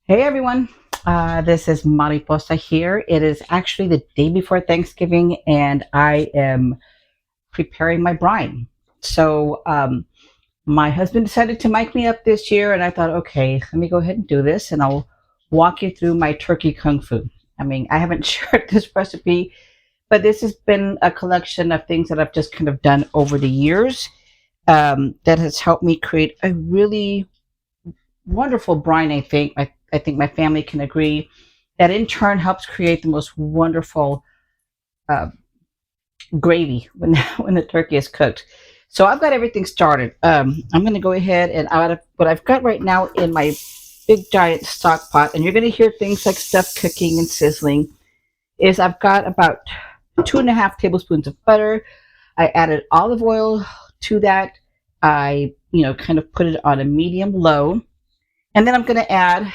Hey everyone, this is Mariposa here. It is actually the day before Thanksgiving, and I am preparing my brine. So, my husband decided to mic me up this year, and I thought, okay, let me go ahead and do this, and I'll walk you through my turkey kung fu. I mean, I haven't shared this recipe, but this has been a collection of things that I've just kind of done over the years that has helped me create a really wonderful brine. I think my family can agree that in turn helps create the most wonderful uh, gravy when when the turkey is cooked. So I've got everything started. I'm going to go ahead and out of what I've got right now in my big giant stock pot, and you're going to hear things like stuff cooking and sizzling. Is I've got about 2.5 tablespoons of butter. I added olive oil to that. I kind of put it on a medium low, and then I'm going to add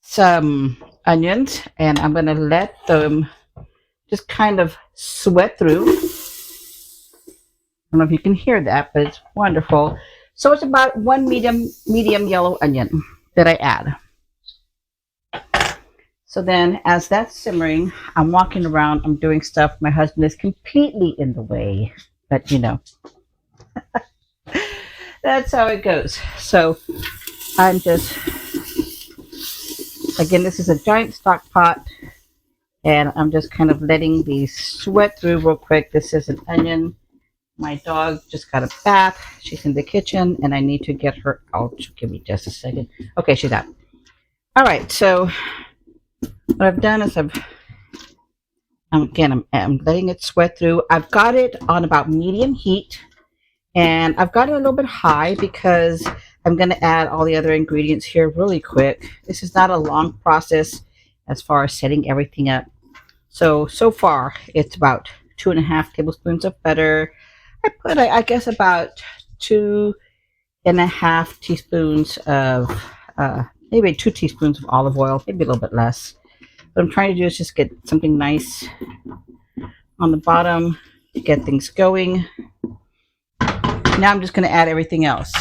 some onions, and I'm going to let them just kind of sweat through. I don't know if you can hear that, but it's wonderful. So it's about one medium yellow onion that I add. So then as that's simmering, I'm walking around, I'm doing stuff. My husband is completely in the way, but that's how it goes. So I'm just, again, this is a giant stock pot, and I'm just kind of letting these sweat through real quick. This is an onion. My dog just got a bath. She's in the kitchen, and I need to get her out. Give me just a second. Okay, she's out. All right, so what I've done is I'm letting it sweat through. I've got it on about medium heat, and I've got it a little bit high because I'm going to add all the other ingredients here really quick. This is not a long process as far as setting everything up. So far, it's about 2.5 tablespoons of butter. I put, I guess, about 2.5 teaspoons of, maybe 2 teaspoons of olive oil, maybe a little bit less. What I'm trying to do is just get something nice on the bottom to get things going. Now I'm just going to add everything else.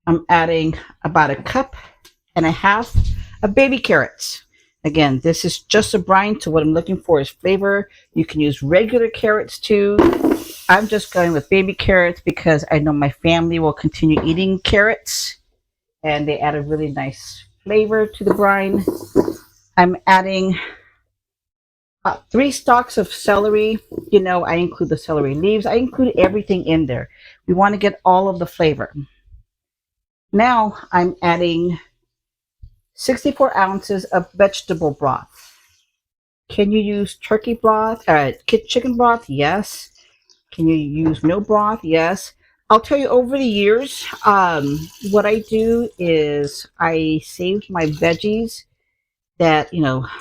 I'm adding about 1.5 cups of baby carrots. Again, this is just a brine, so what I'm looking for is flavor. You can use regular carrots too. I'm just going with baby carrots because I know my family will continue eating carrots, and they add a really nice flavor to the brine. I'm adding 3 stalks of celery. I include the celery leaves. I include everything in there. We want to get all of the flavor. Now I'm adding 64 ounces of vegetable broth. Can you use turkey broth, chicken broth? Yes. Can you use no broth? Yes. I'll tell you, over the years, what I do is I save my veggies, my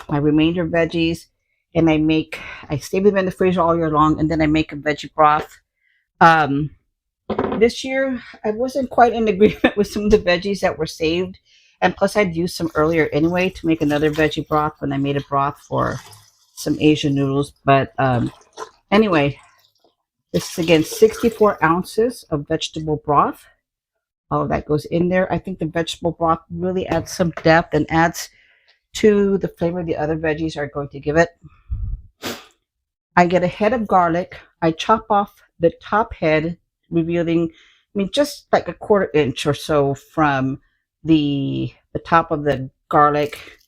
remainder veggies, and I save them in the freezer all year long, and then I make a veggie broth. Um, this year, I wasn't quite in agreement with some of the veggies that were saved, and plus I'd used some earlier anyway to make another veggie broth when I made a broth for some Asian noodles. But anyway, this is again 64 ounces of vegetable broth. All of that goes in there. I think the vegetable broth really adds some depth and adds to the flavor the other veggies are going to give it. I get a head of garlic. I chop off the top head, revealing, just like a 1/4 inch or so from the top of the garlic.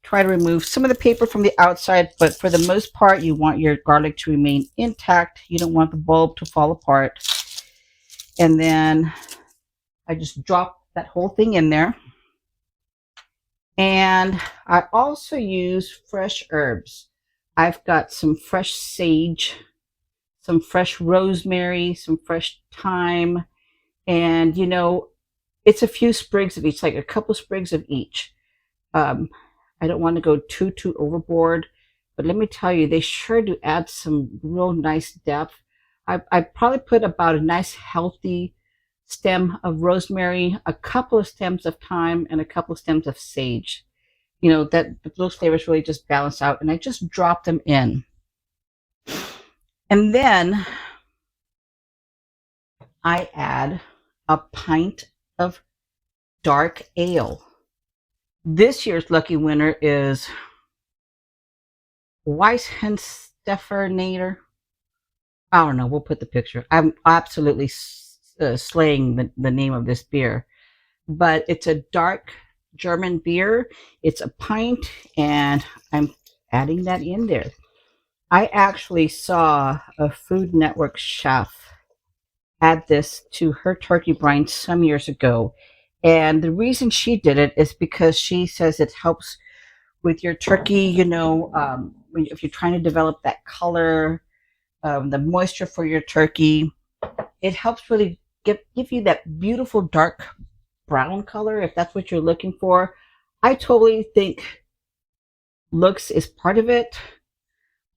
Try to remove some of the paper from the outside, but for the most part, you want your garlic to remain intact. You don't want the bulb to fall apart. And then I just drop that whole thing in there. And I also use fresh herbs. I've got some fresh sage, some fresh rosemary, some fresh thyme, and it's a few sprigs of each, like a couple sprigs of each. I don't want to go too overboard, but let me tell you, they sure do add some real nice depth. I probably put about a nice healthy stem of rosemary, a couple of stems of thyme, and a couple of stems of sage. That those flavors really just balance out, and I just drop them in. And then I add a pint of dark ale. This year's lucky winner is Weissensteffernator. I don't know. We'll put the picture. I'm absolutely slaying the name of this beer, but it's a dark German beer. It's a pint, and I'm adding that in there. I actually saw a Food Network chef add this to her turkey brine some years ago. And the reason she did it is because she says it helps with your turkey, if you're trying to develop that color, the moisture for your turkey. It helps really give you that beautiful dark brown color if that's what you're looking for. I totally think looks is part of it.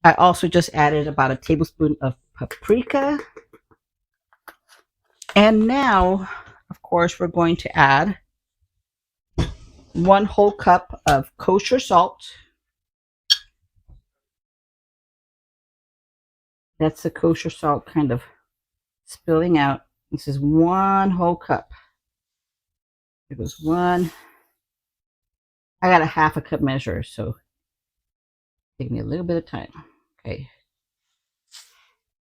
I also just added about a tablespoon of paprika. And now, of course, we're going to add 1 whole cup of kosher salt. That's the kosher salt kind of spilling out. This is 1 whole cup. It was one. I got a half a cup measure, so take me a little bit of time. Okay.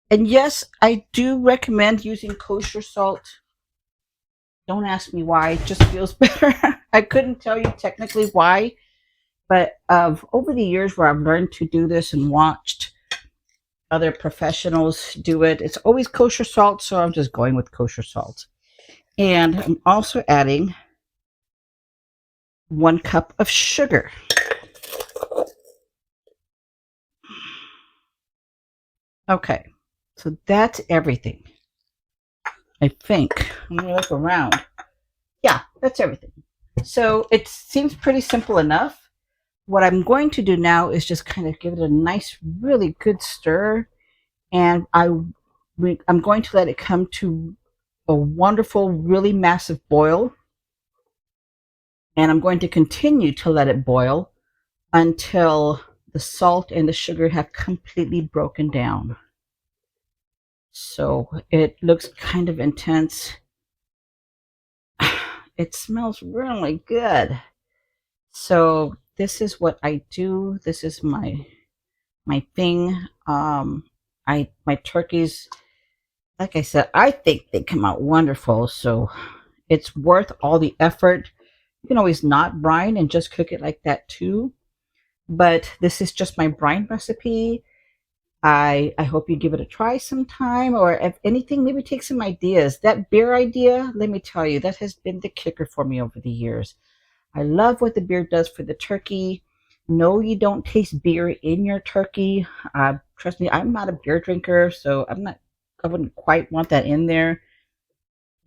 And yes, I do recommend using kosher salt. Don't ask me why. It just feels better. I couldn't tell you technically why, but over the years where I've learned to do this and watched other professionals do it, it's always kosher salt, so I'm just going with kosher salt. And I'm also adding 1 cup of sugar. Okay, so that's everything. I think. I'm going to look around. Yeah, that's everything. So it seems pretty simple enough. What I'm going to do now is just kind of give it a nice, really good stir. And I'm going to let it come to a wonderful, really massive boil. And I'm going to continue to let it boil until the salt and the sugar have completely broken down. So it looks kind of intense. It smells really good. So this is what I do. This is my thing. My turkeys, like I said, I think they come out wonderful. So it's worth all the effort. You can always not brine and just cook it like that too. But this is just my brine recipe. I hope you give it a try sometime, or if anything, maybe take some ideas. That beer idea, let me tell you, that has been the kicker for me over the years. I love what the beer does for the turkey. No, you don't taste beer in your turkey. Trust me, I'm not a beer drinker, so I wouldn't quite want that in there.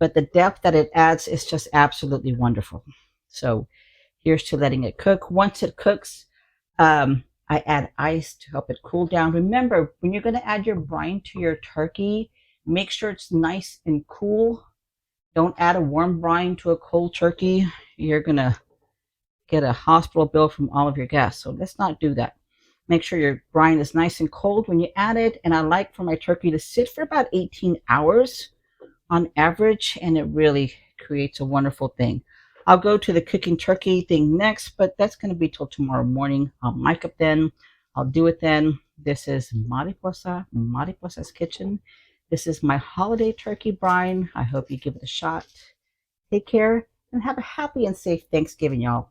But the depth that it adds is just absolutely wonderful. So here's to letting it cook. Once it cooks, I add ice to help it cool down. Remember, when you're going to add your brine to your turkey, make sure it's nice and cool. Don't add a warm brine to a cold turkey. You're going to get a hospital bill from all of your guests. So let's not do that. Make sure your brine is nice and cold when you add it. And I like for my turkey to sit for about 18 hours on average, and it really creates a wonderful thing. I'll go to the cooking turkey thing next, but that's going to be till tomorrow morning. I'll mic up then. I'll do it then. This is Mariposa's Kitchen. This is my holiday turkey brine. I hope you give it a shot. Take care and have a happy and safe Thanksgiving, y'all.